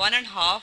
1.5